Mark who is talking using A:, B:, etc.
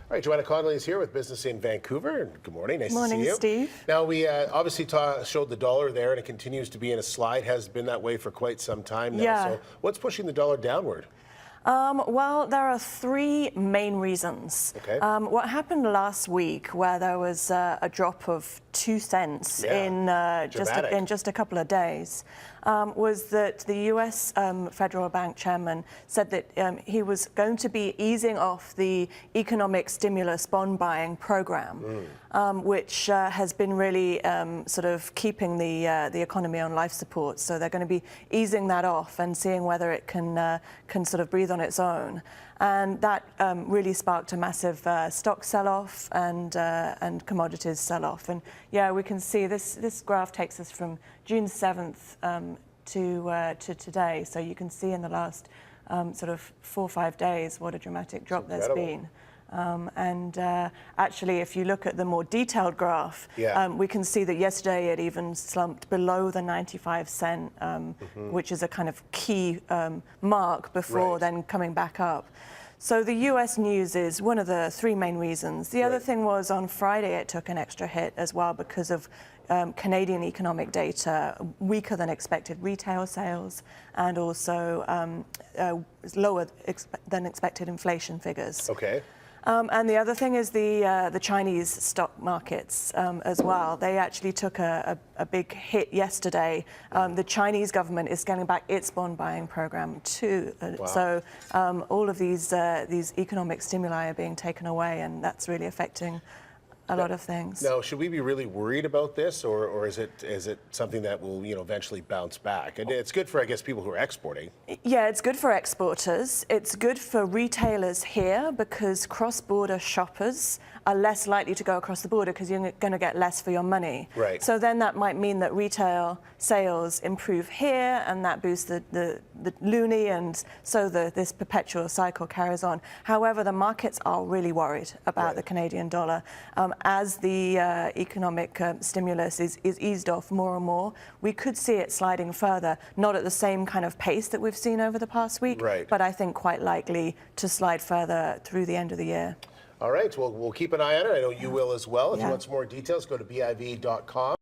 A: All right, Joanna Connolly is here with Business in Vancouver. Good morning. Nice to see you.
B: Morning, Steve.
A: Now, we obviously showed the dollar there, and it continues to be in a slide. Has been that way for quite some time now.
B: Yeah.
A: So what's pushing the dollar downward?
B: Well, there are three main reasons.
A: Okay.
B: What happened last week, where there was a drop of 2 cents in just a couple of days, was that the U.S. Federal Bank chairman said that he was going to be easing off the economic stimulus bond buying program, which has been really sort of keeping the economy on life support. So they're going to be easing that off and seeing whether it can sort of breathe on its own. And that really sparked a massive stock sell-off and commodities sell-off. And yeah, we can see this graph takes us from June 7th to today. So you can see in the last sort of 4 or 5 days what a dramatic drop there's been. Actually, if you look at the more detailed graph, we can see that yesterday it even slumped below the 95-cent, which is a kind of key mark before then coming back up. So the US news is one of the three main reasons. The other thing was on Friday it took an extra hit as well because of Canadian economic data, weaker than expected retail sales, and also lower than expected inflation figures.
A: Okay.
B: And the other thing is the Chinese stock markets as well. They actually took a big hit yesterday. The Chinese government is scaling back its bond buying program too. So all of these economic stimuli are being taken away, and that's really affecting a lot of things.
A: Now, should we be really worried about this, or is it something that will eventually bounce back? And it's good for, I guess, people who are exporting.
B: Yeah, it's good for exporters. It's good for retailers here because cross-border shoppers are less likely to go across the border because you're going to get less for your money.
A: Right.
B: So then that might mean that retail sales improve here, and that boosts the Loonie, and so this perpetual cycle carries on. However, the markets are really worried about the Canadian dollar. As the economic stimulus is eased off more and more, we could see it sliding further, not at the same kind of pace that we've seen over the past week, but I think quite likely to slide further through the end of the year.
A: All right, well, we'll keep an eye on it. I know you will as well. If you want some more details, go to BIV.com.